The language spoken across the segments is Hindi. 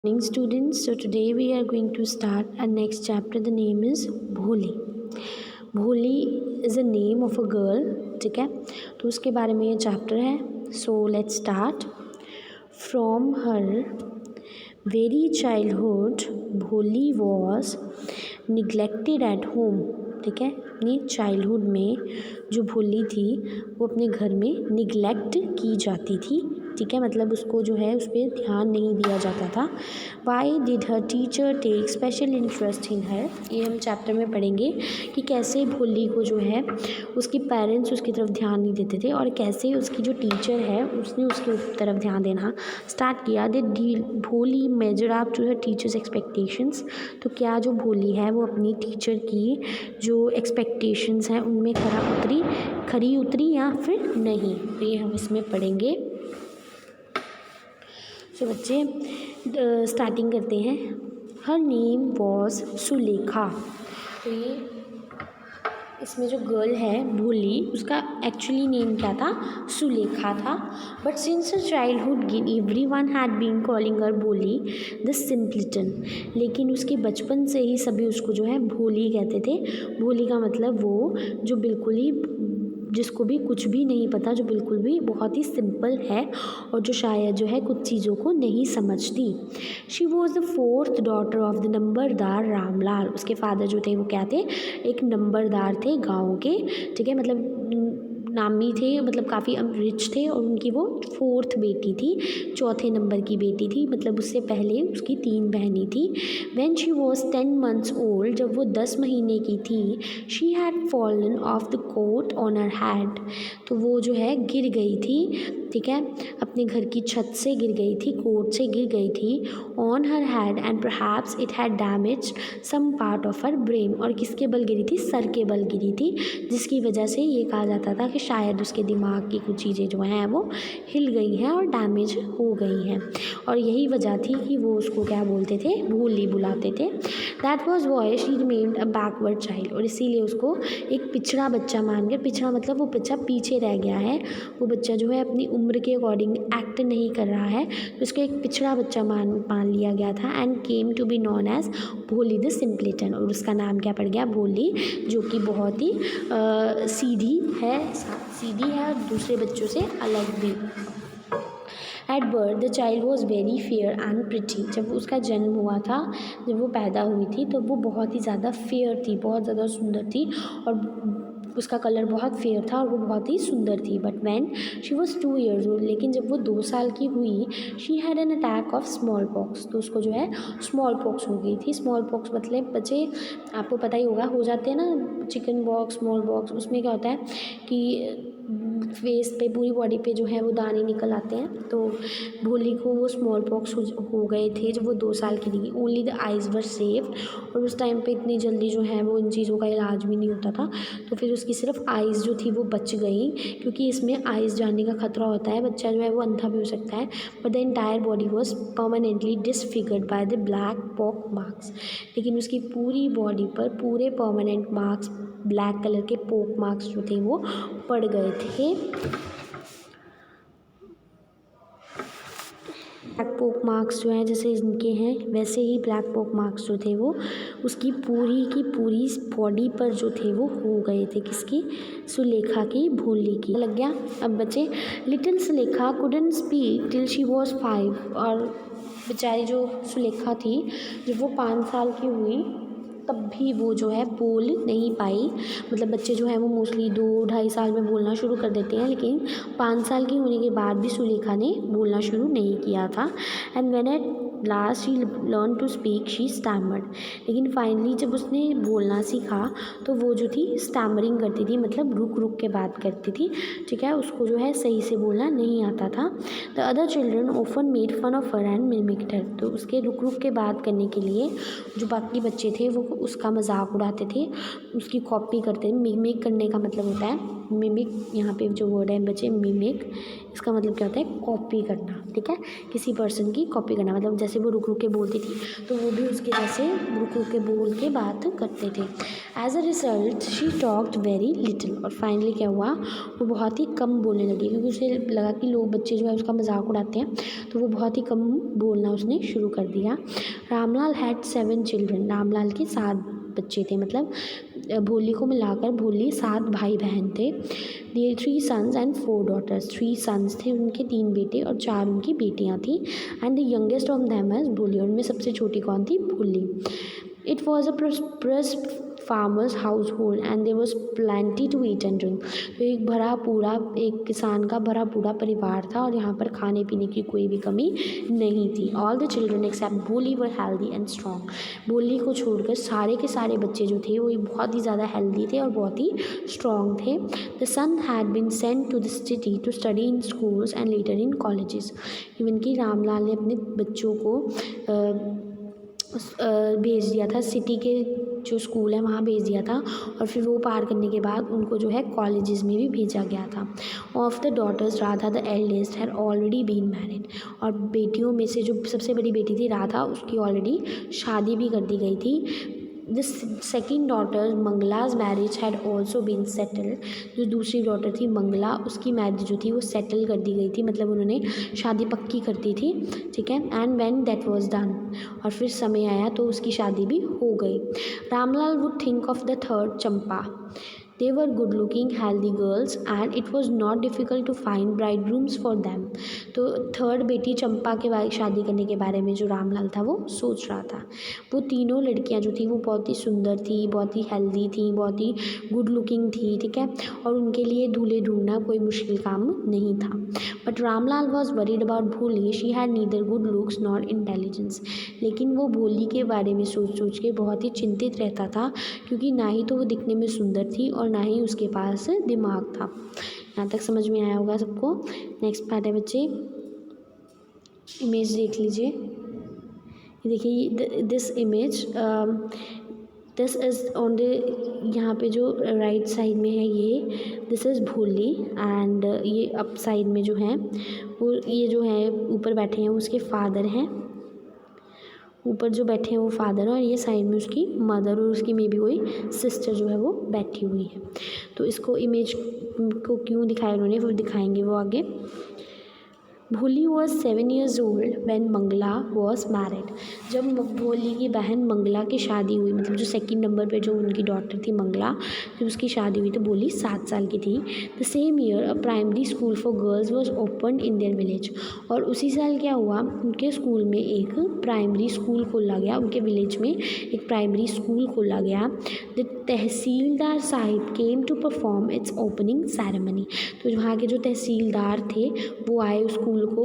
Morning students, so today we are going to start our next chapter. The name is भोली. भोली is a name of a girl. ठीक है, तो उसके बारे में ये चैप्टर है. So let's start. From her very childhood, भोली was neglected at home. ठीक है, अपनी चाइल्डहुड में जो भोली थी वो अपने घर में निगलेक्ट की जाती थी. ठीक है, मतलब उसको जो है उस पर ध्यान नहीं दिया जाता था. Why did her teacher take special interest in her, ये हम चैप्टर में पढ़ेंगे कि कैसे भोली को जो है उसके पेरेंट्स उसकी तरफ ध्यान नहीं देते थे और कैसे उसकी जो टीचर है उसने उसके तरफ ध्यान देना स्टार्ट किया. Did Bholi measure up to her teachers expectations, तो क्या जो भोली है वो अपनी टीचर की जो एक्सपेक्टेशंस हैं उनमें खरी उतरी या फिर नहीं, तो ये हम इसमें पढ़ेंगे. तो बच्चे स्टार्टिंग करते हैं. Her name was Sulekha. तो ये इसमें जो गर्ल है भोली उसका एक्चुअली नेम क्या था, सुलेखा था. But since her childhood everyone had been calling her Bholi the सिंपलिटन. लेकिन उसके बचपन से ही सभी उसको जो है भोली कहते थे. भोली का मतलब वो जो बिल्कुल ही जिसको भी कुछ भी नहीं पता, जो बिल्कुल भी बहुत ही सिंपल है और जो शायद जो है कुछ चीज़ों को नहीं समझती. She was the fourth daughter of the numberdar Ramlal. उसके फादर जो थे वो क्या थे, एक नंबरदार थे गांव के. ठीक है, मतलब नामी थे, मतलब काफ़ी रिच थे और उनकी वो फोर्थ बेटी थी, चौथे नंबर की बेटी थी. मतलब उससे पहले उसकी 3 बहनें थी. When she was 10 months old, जब वो 10 महीने की थी, she had fallen off the cot on her head. तो वो जो है गिर गई थी. ठीक है, अपने घर की छत से गिर गई थी, कोट से गिर गई थी. On her head and perhaps it had damage some part of her brain. और किसके बल गिरी थी, सर के बल गिरी थी, जिसकी वजह से ये कहा जाता था कि शायद उसके दिमाग की कुछ चीज़ें जो हैं वो हिल गई हैं और डैमेज हो गई हैं. और यही वजह थी कि वो उसको क्या बोलते थे, भोली बुलाते थे. That was why she remained a backward child. और इसीलिए उसको एक पिछड़ा बच्चा मानकर, पिछड़ा मतलब वो बच्चा पीछे रह गया है, वो बच्चा जो है अपनी उम्र के अकॉर्डिंग एक्ट नहीं कर रहा है, तो उसको एक पिछड़ा बच्चा मान लिया गया था. And came to be known as Bholi the simpleton. और उसका नाम क्या पड़ गया, भोली, जो कि बहुत ही सीधी है और दूसरे बच्चों से अलग भी. At birth the child was very fair and pretty. जब उसका जन्म हुआ था, जब वो पैदा हुई थी, तो वो बहुत ही ज़्यादा फेयर थी, बहुत ज़्यादा सुंदर थी और उसका कलर बहुत फेयर था और वो बहुत ही सुंदर थी. But when she was 2 years old, लेकिन जब वो 2 साल की हुई, she had an attack of small pox. तो उसको जो है स्मॉल पॉक्स हो गई थी. स्मॉल पॉक्स मतलब बच्चे आपको पता ही होगा, हो जाते हैं ना, चिकन बॉक्स, स्मॉल बॉक्स. उसमें क्या होता है कि फेस पे, पूरी बॉडी पे जो है वो दाने निकल आते हैं. तो भोली को वो स्मॉल पॉक्स हो गए थे जब वो 2 साल की थी. Only the eyes were safe. और उस टाइम पे इतनी जल्दी जो है वो इन चीज़ों का इलाज भी नहीं होता था, तो फिर उसकी सिर्फ आइज़ जो थी वो बच गई, क्योंकि इसमें आइज़ जाने का खतरा होता है, बच्चा जो है वो अंधा भी हो सकता है. But the entire body was permanently disfigured by the black pock marks. लेकिन उसकी पूरी बॉडी पर पूरे परमानेंट मार्क्स, ब्लैक कलर के पोक मार्क्स जो थे वो पड़ गए थे. ब्लैक पोक मार्क्स जो हैं जैसे इनके हैं, वैसे ही ब्लैक पोक मार्क्स जो थे वो उसकी पूरी की पूरी बॉडी पर जो थे वो हो गए थे. किसकी, सुलेखा की, भोली की. लग गया. अब बच्चे, little Sulekha couldn't speak till she was 5. और बेचारी जो सुलेखा थी, जब वो 5 साल की हुई तब भी वो जो है बोल नहीं पाई. मतलब बच्चे जो हैं वो मोस्टली 2-2.5 साल में बोलना शुरू कर देते हैं, लेकिन 5 साल की होने के बाद भी सुलेखा ने बोलना शुरू नहीं किया था. And when at last she learn to speak she stammered. लेकिन फाइनली जब उसने बोलना सीखा तो वो जो थी स्टैमरिंग करती थी, मतलब रुक रुक के बात करती थी. ठीक है, उसको जो है सही से बोलना नहीं आता था. The other children often made fun of her and mimicked her. तो उसके रुक रुक के बात करने के लिए जो बाकी बच्चे थे वो को उसका मजाक उड़ाते थे, उसकी कॉपी करते थे। मिमिक करने का मतलब होता है, मिमिक, यहाँ पे जो वर्ड है बच्चे मिमिक, इसका मतलब क्या होता है, कॉपी करना, ठीक है, किसी पर्सन की कॉपी करना। मतलब जैसे वो रुक रुक के बोलती थी तो वो भी उसके जैसे रुक रुक के बोल के बात करते थे। As a result she talked very little, और फाइनली क्या हुआ, वो बहुत ही कम बोलने लगी, क्योंकि उसे लगा कि लोग बच्चे जो है उसका मजाक उड़ाते हैं, तो वो बहुत ही कम बोलना उसने शुरू कर दिया। रामलाल हैड 7 चिल्ड्रन, रामलाल के 7 बच्चे थे, मतलब भोली को मिलाकर भोली 7 भाई बहन थे। There 3 sons and 4 daughters, 3 sons थे उनके, 3 बेटे और 4 उनकी बेटियां थी। And the youngest of them is Bholi, और उनमें सबसे छोटी कौन थी, भोली। It was a prosperous farmers household and there was plenty to eat and drink. तो एक किसान का भरा पूरा परिवार था, और यहाँ पर खाने पीने की कोई भी कमी नहीं थी। ऑल द चिल्ड्रन एक्सेप्ट भोली वर हेल्दी एंड स्ट्रॉन्ग, भोली को छोड़कर सारे के सारे बच्चे जो थे वो बहुत ही ज़्यादा हेल्दी थे और बहुत ही स्ट्रॉन्ग थे। The son had been sent to the city to study in schools and later in colleges, even कि रामलाल ने अपने बच्चों को भेज दिया था, सिटी के जो स्कूल है वहाँ भेज दिया था, और फिर वो पार करने के बाद उनको जो है कॉलेजेस में भी भेजा गया था। Of the daughters Radha the eldest had already been married, और बेटियों में से जो सबसे बड़ी बेटी थी राधा, उसकी ऑलरेडी शादी भी कर दी गई थी। This second daughter Mangala's marriage had also been settled, जो दूसरी डॉटर थी मंगला, उसकी मैरिज जो थी वो सेटल कर दी गई थी, मतलब उन्होंने शादी पक्की कर दी थी, ठीक है। And when that was done, और फिर समय आया तो उसकी शादी भी हो गई। Ramlal would think of the third Champa, they were good looking healthy girls and it was not difficult to find bridegrooms for them। तो थर्ड बेटी चंपा के बारे शादी करने के बारे में जो रामलाल था वो सोच रहा था। वो तीनों लड़कियां जो थी वो बहुत ही सुंदर थी, बहुत ही हेल्दी थी, बहुत ही गुड लुकिंग थी, ठीक है, और उनके लिए दूल्हे ढूंढना कोई मुश्किल काम नहीं था। But Ramlal was worried about Bholi, she had neither good looks nor intelligence, लेकिन वो भोली के बारे में सोच सोच के बहुत ही चिंतित रहता था, क्योंकि ना ही तो वो दिखने में सुंदर थी और ना ही उसके पास दिमाग था। यहाँ तक समझ में आया होगा सबको। नेक्स्ट पार्ट है बच्चे, इमेज देख लीजिए, ये देखिए this image, this is on the, यहाँ पे जो राइट साइड में है ये दिस इज़ भोली, एंड ये अप साइड में जो है वो ये जो है ऊपर बैठे हैं वो उसके फादर हैं, ऊपर जो बैठे हैं वो फादर है, और ये साइड में उसकी मदर और उसकी मे बी कोई सिस्टर जो है वो बैठी हुई है। तो इसको इमेज को क्यों दिखाया उन्होंने वो दिखाएंगे वो आगे। Bholi was 7 years old when Mangala was married, जब भोली की बहन मंगला की शादी हुई, मतलब जो सेकंड नंबर पे जो उनकी डॉटर थी मंगला, जब उसकी शादी हुई तो भोली 7 साल की थी। The same year a primary school for girls was open in their village, और उसी साल क्या हुआ, उनके स्कूल में एक प्राइमरी स्कूल खोला गया, उनके विलेज में एक प्राइमरी स्कूल खोला गया। The tehsildar sahib came to perform its opening ceremony, तो वहाँ के जो तहसीलदार थे वो आए उस स्कूल को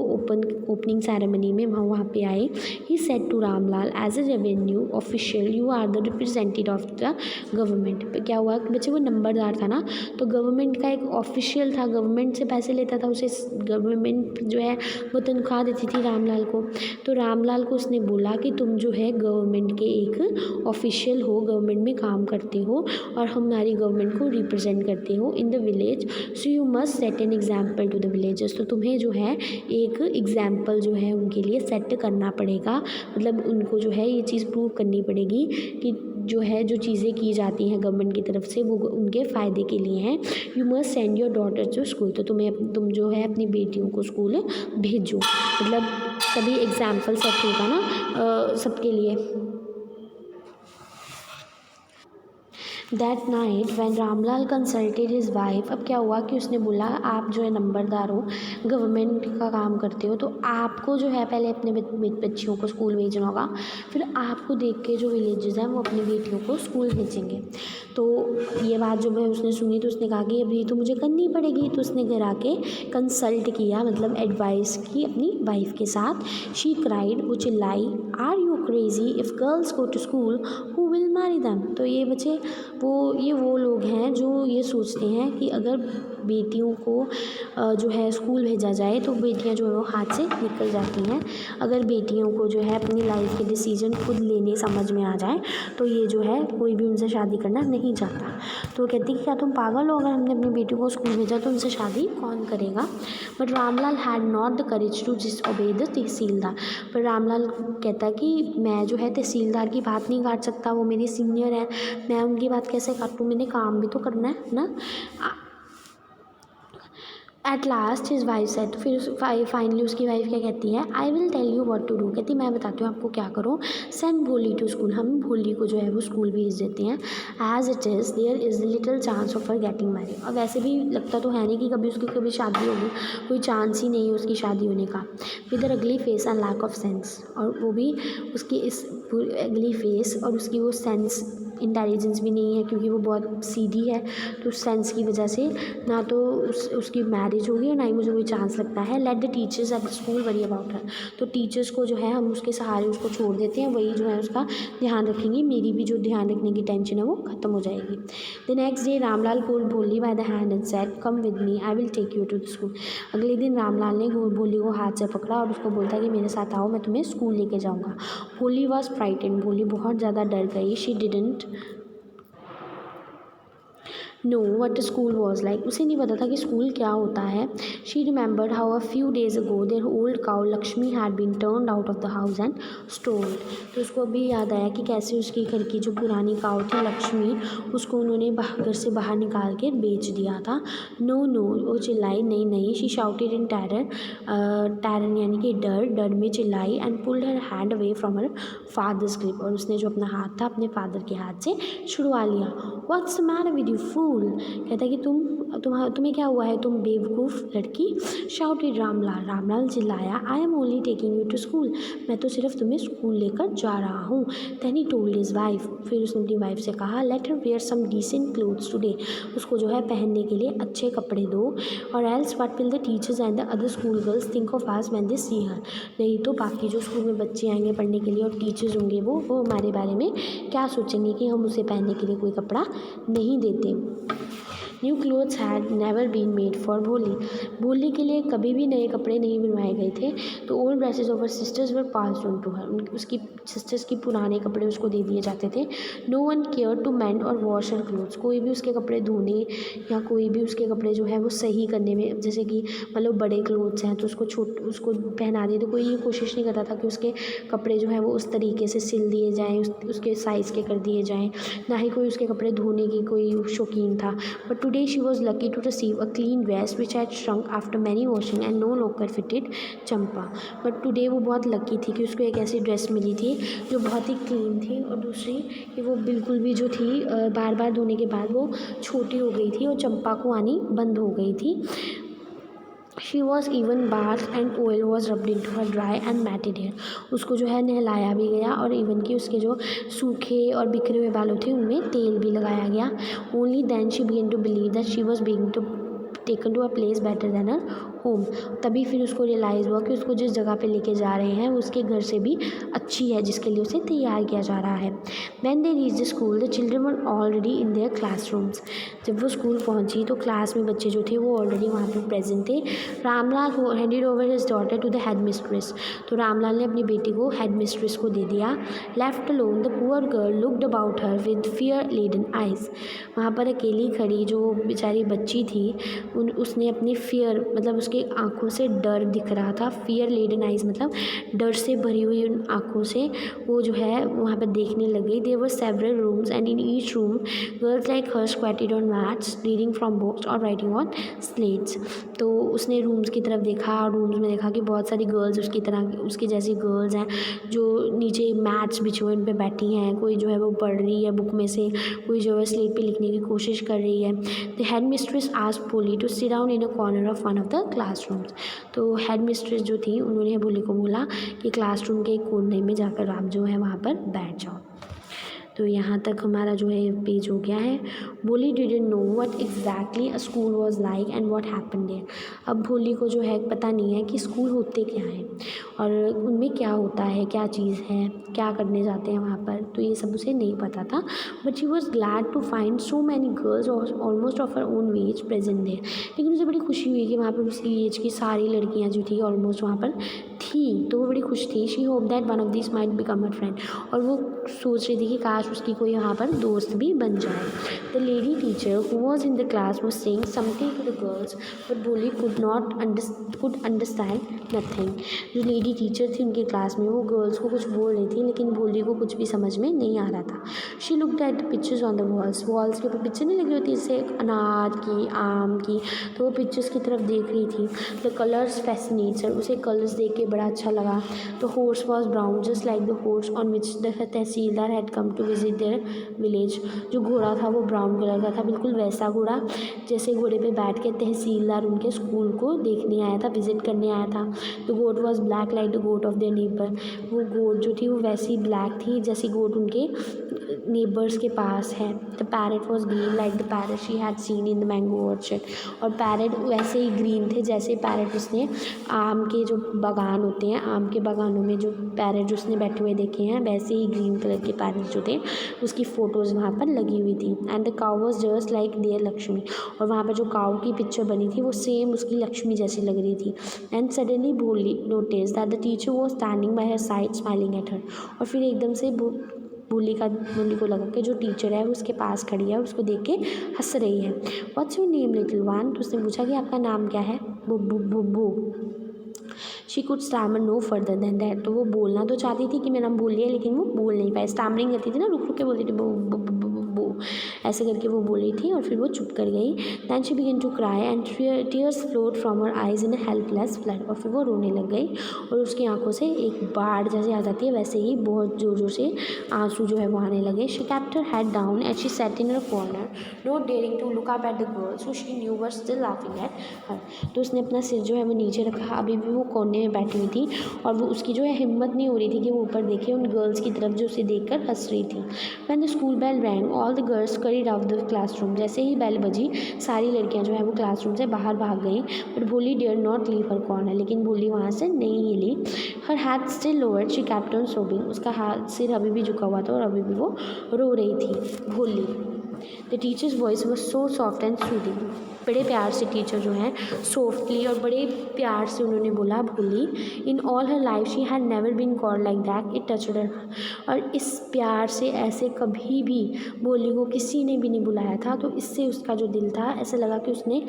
ओपनिंग सेरेमनी में वहाँ पे आए। He said to Ramlal as a revenue official you are the representative of the government. क्या हुआ कि बच्चे वो नंबरदार था ना, तो गवर्नमेंट का एक ऑफिशियल था, गवर्नमेंट से पैसे लेता था, उसे गवर्नमेंट जो है वो तनख्वाह देती थी रामलाल को। तो रामलाल को उसने बोला कि तुम जो है गवर्नमेंट के एक ऑफिशियल हो, गवर्नमेंट में काम करते हो और हमारी गवर्नमेंट को रिप्रेजेंट करते हो in the village, so you must set an example to the villagers. तो तुम्हें जो है एक एग्जाम्पल जो है उनके लिए सेट करना पड़ेगा, मतलब उनको जो है ये चीज़ प्रूव करनी पड़ेगी कि जो है जो चीज़ें की जाती हैं गवर्नमेंट की तरफ से वो उनके फ़ायदे के लिए हैं। You must send your daughter to school, तो तुम जो है अपनी बेटियों को स्कूल भेजो, मतलब तभी एग्जाम्पल सेट होगा ना सबके लिए। That night when Ramlal consulted his wife, अब क्या हुआ कि उसने बोला आप जो है नंबरदार हो, गवर्नमेंट का काम करते हो, तो आपको जो है पहले अपने बच्चियों को स्कूल भेजना होगा, फिर आपको देख के जो विलेजेस हैं वो अपनी बेटियों को स्कूल भेजेंगे। तो ये बात जो है उसने सुनी तो उसने कहा कि अब ये तो मुझे करनी पड़ेगी, तो उसने घर आके कंसल्ट किया, मतलब एडवाइस की अपनी वाइफ के साथ। शी क्राइड, वो चिल्लाई, are you crazy, if girls go to school who will marry them. तो ये बच्चे वो लोग हैं जो ये सोचते हैं कि अगर बेटियों को जो है स्कूल भेजा जाए तो बेटियां जो है वो हाथ से निकल जाती हैं। अगर बेटियों को जो है अपनी लाइफ के डिसीजन खुद लेने समझ में आ जाए तो ये जो है कोई भी उनसे शादी करना नहीं चाहता। तो वो कहती कि क्या तुम पागल हो, अगर हमने अपनी बेटी को स्कूल भेजा तो उनसे शादी कौन करेगा। But Ramlal had not the courage to disobey the tehsildar. पर रामलाल कहता कि मैं जो है तहसीलदार की बात नहीं काट सकता, वो मेरे सीनियर हैं, मैं उनकी बात कैसे काटूँ, मैंने काम भी तो करना है ना। At last his wife said, फिर फाइनली उसकी वाइफ क्या कहती है, I will tell you what to do. कहती मैं बताती हूँ आपको क्या करो, सेंड भोली टू स्कूल, हम भोली को जो है वो स्कूल भेज देते हैं। As it is there is little chance of her getting married. और वैसे भी लगता तो है नहीं कि कभी उसकी कभी शादी होगी, कोई चांस ही नहीं है उसकी शादी होने का। With a ugly face and lack of sense, और वो भी उसकी इस अगली फेस और उसकी वो सेंस इंटेलिजेंस भी नहीं है क्योंकि वो बहुत सीधी है, तो सेंस की वजह से ना तो उसकी मैरिज होगी और ना ही मुझे कोई चांस लगता है। Let the teachers at the school worry about her. तो टीचर्स को जो है हम उसके सहारे उसको छोड़ देते हैं, वही जो है उसका ध्यान रखेंगी, मेरी भी जो ध्यान रखने की टेंशन है वो ख़त्म हो जाएगी। The next day Ramlal pulled Bholi by the hand and said come with me, I will take you to the school. अगले दिन रामलाल ने भोली को हाथ से पकड़ा और उसको बोलता कि मेरे साथ आओ, मैं तुम्हें स्कूल लेके जाऊँगा। भोली वॉज फ्राइटेंड, भोली बहुत ज़्यादा डर गई। She didn't know what school was like, उसे नहीं पता था कि स्कूल क्या होता है। She remembered how a few days ago their old cow Lakshmi had been turned out of the house and sold. तो उसको अभी याद आया कि कैसे उसकी घर की जो पुरानी काउ थी लक्ष्मी, उसको उन्होंने घर से बाहर निकाल के बेच दिया था। नो नो, वो चिल्लाई, नहीं नहीं। She shouted in terror, terror यानी कि डर में चिल्लाई। And pulled her hand away from her father's grip, और उसने जो अपना हाथ था अपने फादर के हाथ से छुड़वा लिया। What's the matter with you fool, कहता कि तुम्हें क्या हुआ है, तुम बेवकूफ़ लड़की। शाउटेड रामलाल, रामलाल चिल्लाया, I am only taking you to school, मैं तो सिर्फ तुम्हें स्कूल लेकर जा रहा हूँ। Then he told his wife, फिर उसने अपनी वाइफ से कहा, let her wear some decent clothes today, उसको जो है पहनने के लिए अच्छे कपड़े दो। Or else what will the teachers and the other school girls think of us when they see her, नहीं तो बाकी जो स्कूल में बच्चे आएंगे पढ़ने के लिए और टीचर्स होंगे वो हमारे बारे में क्या सोचेंगे कि हम उसे पहनने के लिए कोई कपड़ा नहीं देते। New clothes had never been made for Bholi, Bholi के लिए कभी भी नए कपड़े नहीं बनवाए गए थे। तो old dresses of her sisters were passed on to her, उसकी सिस्टर्स की पुराने कपड़े उसको दे दिए जाते थे। No one care to mend or wash her clothes, कोई भी उसके कपड़े धोने या कोई भी उसके कपड़े जो है वो सही करने में, जैसे कि मतलब बड़े क्लोथ्स हैं तो उसको पहना दिए, तो कोई ये कोशिश नहीं करता था कि उसके कपड़े जो है वो उस तरीके से सिल दिए जाएँ, उसके साइज़ के कर दिए जाएँ, ना ही कोई उसके कपड़े धोने की कोई शौकीन था। But today she was lucky to receive a clean dress which had shrunk after many washing and no longer fitted Champa. But today वो बहुत लकी थी कि उसको एक ऐसी ड्रेस मिली थी जो बहुत ही क्लीन थी, और दूसरी कि वो बिल्कुल भी जो थी बार बार धोने के बाद वो छोटी हो गई थी और चंपा को आनी बंद हो गई थी। She was even bath and oil was rubbed into her dry and matted hair, उसको जो है नहलाया भी गया और इवन कि उसके जो सूखे और बिखरे हुए बालों थे उनमें तेल भी लगाया गया। Only then she began to believe that she was being to taken to a place better than her home, तभी फिर उसको रियलाइज़ हुआ कि उसको जिस जगह पे लेके जा रहे हैं उसके घर से भी अच्छी है जिसके लिए उसे तैयार किया जा रहा है। When they reach the school the children were already in their classrooms, जब वो स्कूल पहुंची तो क्लास में बच्चे जो थे वो ऑलरेडी वहाँ पे प्रेजेंट थे। Ramlal handed over his daughter to the head mistress, तो रामलाल ने अपनी बेटी को हेड मिस्ट्रेस को दे दिया। Left alone the poor girl looked about her with fear laden eyes, वहाँ पर अकेली खड़ी जो बेचारी बच्ची थी उसने अपनी फियर मतलब उसकी आंखों से डर दिख रहा था, फियर लेडन आइज मतलब डर से भरी हुई उन आंखों से वो जो है वहाँ पर देखने लग गई। There were several rooms and in each room girls like her squatted on mats reading from books or writing on slates. तो उसने रूम्स की तरफ देखा और रूम्स में देखा कि बहुत सारी गर्ल्स उसकी तरह उसकी जैसी गर्ल्स हैं जो नीचे मैट्स बिछे हुए उन पर बैठी हैं, कोई जो है वो पढ़ रही है बुक में से, कोई जो है स्लेट पे लिखने की कोशिश कर रही है। The head mistress asked Bholi to sit down in a corner of one of the classrooms, तो हेड मिस्ट्रेस जो थी उन्होंने भोली को बोला कि क्लासरूम के एक कोने में जाकर आप जो है वहाँ पर बैठ जाओ। तो यहाँ तक हमारा जो है पेज हो गया है। Bholi didn't know what exactly a school was like and what happened there. अब भोली को जो है पता नहीं है कि स्कूल होते क्या हैं और उनमें क्या होता है, क्या चीज़ है, क्या करने जाते हैं वहाँ पर, तो ये सब उसे नहीं पता था। But she was glad to find so many girls almost of her own age present there. लेकिन उसे बड़ी खुशी हुई कि वहाँ पर उसकी एज की सारी लड़कियाँ जो थी ऑलमोस्ट वहाँ पर थी, तो वो बड़ी खुश थी। She hope that one of this might become her friend, और वो सोच रही थी कि काश उसकी कोई यहाँ पर दोस्त भी बन जाए। The lady teacher who was in the class was saying something to the girls but Bholi could understand nothing. जो लेडी टीचर थी उनके क्लास में, वो गर्ल्स को कुछ बोल रही थी लेकिन भोली को कुछ भी समझ में नहीं आ रहा था। She looked at the pictures on the walls के ऊपर पिक्चर नहीं लगी होती जैसे अनार की, आम की, तो वो पिक्चर्स की तरफ देख रही थी। द कलर्स फैसिनेट्स हर, उसे कलर्स देख के बड़ा अच्छा लगा। The horse was brown just like the horse on which the tehsildar had come to visit their village. जो घोड़ा था वो ब्राउन कलर का था, बिल्कुल वैसा घोड़ा जैसे घोड़े पे बैठ के तहसीलदार उनके स्कूल को देखने आया था, विजिट करने आया था। The goat was black like the goat of their neighbour. वो गोट जो थी वो वैसी ब्लैक थी जैसी गोट उनके नेबर्स के पास है। The parrot was green like the parrot she had seen in the mango orchard. और पैरट वैसे ही ग्रीन थे जैसे पैरट उसने आम के जो बागान होते हैं, आम के बागानों में जो पैरट उसने बैठे हुए देखे हैं, वैसे ही ग्रीन कलर के पैरट जो थे उसकी फ़ोटोज़ वहाँ पर लगी हुई थी। And the cow was just like their Lakshmi. और वहाँ पर जो काउ की पिक्चर बनी थी वो सेम उसकी लक्ष्मी जैसी लग रही थी। एंड सडनली भोली notice that the teacher was standing bye her side smiling at her. और फिर एकदम से भोली को लगा कि जो टीचर है वो उसके पास खड़ी है और उसको देख के हंस रही है। What's your name little one? तो उसने पूछा कि आपका नाम क्या है? बुब्बू बुब्बू। She could stammer no further than that. तो वो बोलना तो चाहती थी कि मेरा नाम भूलिए, लेकिन वो बोल नहीं पाई। स्टैमरिंग करती थी ना, रुक रुक के बोलती थी बो बो बो बो बो, ऐसे करके वो बोली थी और फिर वो चुप कर गई। Then she began to cry and tears flowed from her eyes in a helpless flood. और फिर वो रोने लग गई और उसकी आंखों से एक बाढ़ जैसे आ जाती है वैसे ही बहुत ज़ोर ज़ोर से आंसू जो है वो आने लगे। She kept her head down and she sat in her corner not daring to look up at the girls who she knew were still laughing at her. तो उसने अपना सिर जो है वो नीचे रखा, अभी भी वो कोने में बैठी हुई थी और वो उसकी जो है हिम्मत नहीं हो रही थी कि वो ऊपर देखे उन गर्ल्स की तरफ जो उसे देखकर हंस रही थी। When the school bell rang all the girls hurried out the classroom. जैसे ही बेल बजी सारी लड़कियां जो है वो क्लासरूम से बाहर भाग गईं। But Bholi dare not leave her corner. लेकिन भोली वहाँ से नहीं हिली। Her head still lowered she kept on sobbing. उसका हाथ सिर अभी भी झुका हुआ था और अभी भी वो रो रही थी भोली। The teachers voice was so soft and soothing. बड़े प्यार से टीचर जो हैं सॉफ्टली और बड़े प्यार से उन्होंने बोला Bholi. In all her life she had never been called like that it touched her. और इस प्यार से ऐसे कभी भी भोली को किसी ने भी नहीं बुलाया था, तो इससे उसका जो दिल था ऐसा लगा कि उसने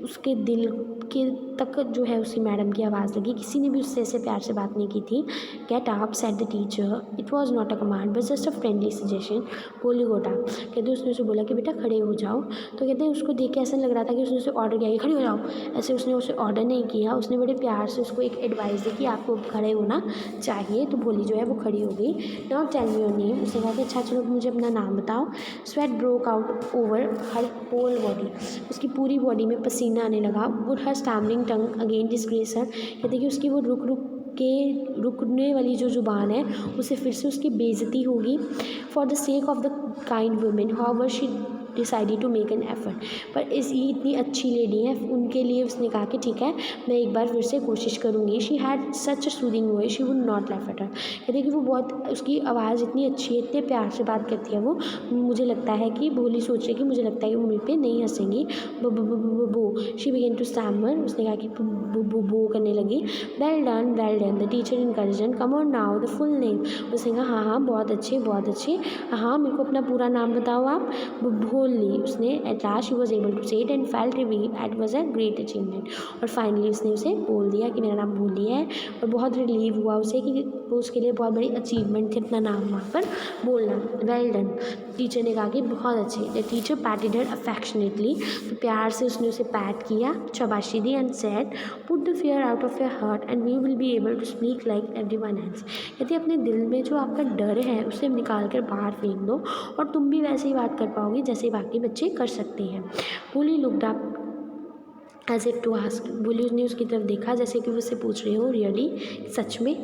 उसके दिल के तक जो है उसी मैडम की आवाज़ लगी। किसी ने भी उससे ऐसे प्यार से बात नहीं की थी। Get up said the teacher. It was not a command but just a friendly suggestion. भोली गोटा कहते उसने उसे बोला कि बेटा खड़े हो जाओ। तो कहते उसको देख के ऐसा लग रहा था कि उसने उसे ऑर्डर किया कि खड़ी हो जाओ। ऐसे उसने उसे ऑर्डर नहीं किया, उसने बड़े प्यार से उसको एक एडवाइस दी कि आपको खड़े होना चाहिए। तो भोली जो है वो खड़ी हो गई। Now tell me your name. उसने कहा कि अच्छा चलो मुझे अपना नाम बताओ। Sweat broke out over her whole body. उसकी पूरी बॉडी में पसीना आने लगा। Would her stammering tongue again disgrace her. कहते कि उसकी वो रुकने वाली जो ज़ुबान है उसे फिर से उसकी बेइज्जती होगी। For the sake of the kind women however she decided to make an effort. पर ये इतनी अच्छी लेडी है, उनके लिए उसने कहा कि ठीक है मैं एक बार फिर से कोशिश करूँगी। She had such a soothing voice she would not laugh at her. कहते कि वो बहुत, उसकी आवाज़ इतनी अच्छी है, इतने प्यार से बात करती है वो, मुझे लगता है कि भोली सोच रही कि मुझे लगता है कि वो मेरे पे नहीं हंसेंगी। बो शी बिगेन टू स्टैमर। उसने कहा कि बो करने लगी। Well done the teacher encouraged. Come on now the full name. उसने कहा हाँ हाँ बहुत अच्छे। हाँ मेरे को अपना पूरा नाम बताओ आप। भोली। उसने at last she was able to say it and felt relieved it was a great achievement. और फाइनली उसने उसे बोल दिया कि मेरा नाम भोली है और बहुत रिलीव हुआ उसे कि वो उसके लिए बहुत बड़ी अचीवमेंट थी अपना नाम वहाँ पर बोलना। Well done. टीचर ने कहा कि बहुत अच्छे। The teacher patted her affectionately. तो प्यार से उसने उसे पैट किया, शाबाशी दी and said put the fear out of your heart and we will be able to speak like everyone else. कहते अपने दिल में जो आपका डर है उसे निकाल कर बाहर फेंक दो और तुम भी वैसे ही बात कर पाओगे जैसे बाकी बच्चे कर सकते हैं। Bholi looked up as if to ask. Bholi ने उसकी तरफ देखा जैसे कि वो उससे पूछ रही हो रियली, सच में।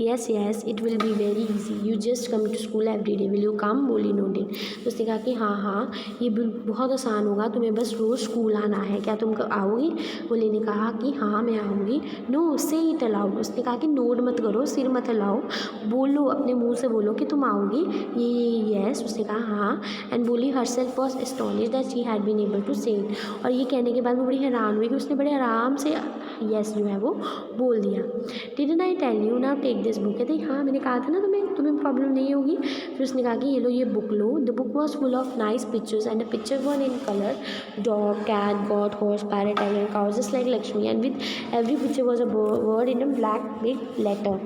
Yes yes it will be very easy, you just come to school every day, will you come, Bholi nodded. तो उसने कहा कि हाँ हाँ ये बहुत आसान होगा, तुम्हें बस रोज़ स्कूल आना है, क्या तुम आओगी? बोली ने कहा कि हाँ मैं आऊँगी। नो से इट अलाउड, उसने कहा कि नोड मत करो, सिर मत हिलाओ, बोलो अपने मुंह से बोलो कि तुम आओगी। ये येस, उसने कहा हाँ। And Bholi herself was astonished that she had been able to say it, और ये कहने के बाद वो बड़ी हैरान हुई कि उसने बड़े आराम से येस जो है वो बोल दिया। Didn't I tell you, now take this book, कहते हाँ मैंने कहा था ना तुम्हें प्रॉब्लम नहीं होगी। फिर उसने कहा कि ये लो ये बुक लो। The book was full of nice pictures and the picture one in colour, dog, cat, goat, horse, parrot, tiger, cow, just like Lakshmi, and with every picture was a word in a black big letter.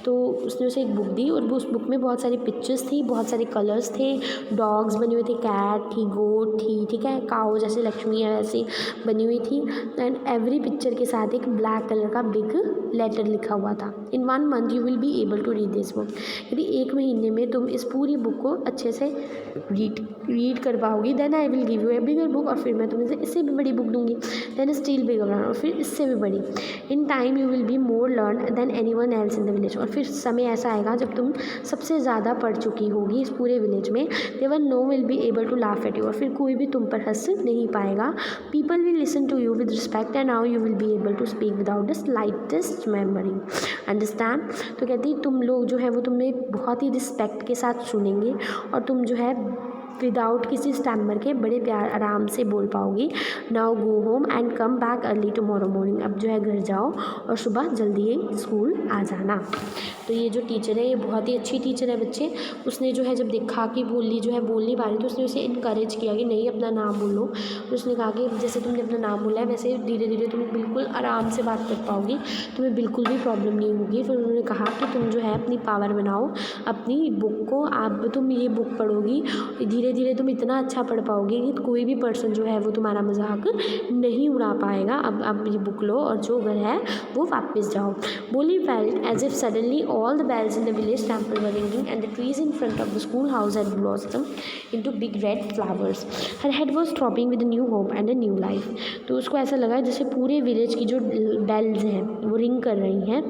तो उसने उसे एक बुक दी और उस बुक में बहुत सारी पिक्चर्स थी, बहुत सारे कलर्स थे, डॉग्स बने हुए थे, कैट थी, गोट थी, ठीक है, काउ जैसे लक्ष्मी है वैसे बनी हुई थी, एंड एवरी पिक्चर के साथ एक ब्लैक कलर का बिग लेटर लिखा हुआ था। In 1 month you will be able to read this book, यदि 1 महीने में तुम इस पूरी बुक को अच्छे से रीड कर पाओगी, then I will give you a bigger book, और फिर मैं तुम्हें इससे भी बड़ी बुक दूंगी, देन स्टिल बिगर, और फिर इससे भी बड़ी। In time you will be more learn than anyone else in the village, और फिर समय ऐसा आएगा जब तुम सबसे ज़्यादा पढ़ चुकी होगी इस पूरे विलेज में। There no will be able to laugh at you, और फिर कोई भी तुम पर हंस नहीं पाएगा। People will listen to you with respect and now you will be able to speak without the slightest memory, understand. तो कहती तुम लोग जो है वो तुम्हें बहुत ही रिस्पेक्ट के साथ सुनेंगे और तुम जो है विदाउट किसी स्टैमर के बड़े प्यार आराम से बोल पाओगी। Now go home and come back early tomorrow morning, अब जो है घर जाओ और सुबह जल्दी ही स्कूल आ जाना। तो ये जो टीचर है ये बहुत ही अच्छी टीचर है बच्चे। उसने जो है जब देखा कि भोली जो है बोल नहीं पा रही तो उसने उसे इनकरेज किया कि नहीं अपना नाम बोलो। तो उसने कहा कि जैसे तुमने अपना नाम बोला है वैसे धीरे धीरे तुम बिल्कुल आराम से बात कर पाओगी, तुम्हें बिल्कुल भी प्रॉब्लम नहीं होगी। फिर उन्होंने कहा कि तुम जो है अपनी पावर बनाओ अपनी बुक को, आप तुम ये बुक पढ़ोगी धीरे धीरे तुम इतना अच्छा पढ़ पाओगी कि कोई भी पर्सन जो है वो तुम्हारा मजाक नहीं उड़ा पाएगा। अब ये बुक लो और जो घर है वो वापस जाओ। Bholi felt as if suddenly all the bells in the village temple were ringing and the trees in front of the schoolhouse had blossomed into big red flowers. Her head was throbbing with a new hope and a new life. तो उसको ऐसा लगा जैसे पूरे विलेज की जो बेल्स हैं वो रिंग कर रही हैं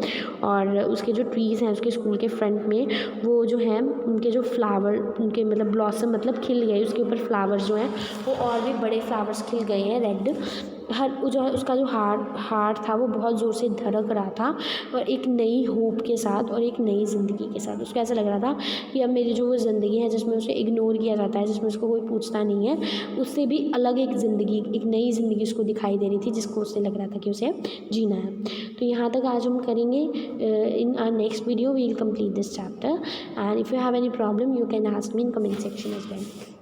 और उसके जो ट्रीज़ हैं उसके स्कूल के फ्रंट में वो जो है उनके जो फ्लावर उनके मतलब ब्लॉसम मतलब खिल गए, उसके ऊपर फ्लावर्स जो हैं वो और भी बड़े फ्लावर्स खिल गए हैं रेड। हर जो है उसका जो हार्ट था वो बहुत ज़ोर से धड़क रहा था और एक नई होप के साथ और एक नई ज़िंदगी के साथ। उसको ऐसा लग रहा था कि अब मेरी जो वो ज़िंदगी है जिसमें उसे इग्नोर किया जाता है, जिसमें उसको कोई पूछता नहीं है, उससे भी अलग एक ज़िंदगी, एक नई ज़िंदगी उसको दिखाई दे रही थी जिसको उससे लग रहा था कि उसे जीना है। तो यहाँ तक आज हम करेंगे। In our next video we will complete this chapter and if you have any problem you can ask me in comment section as well.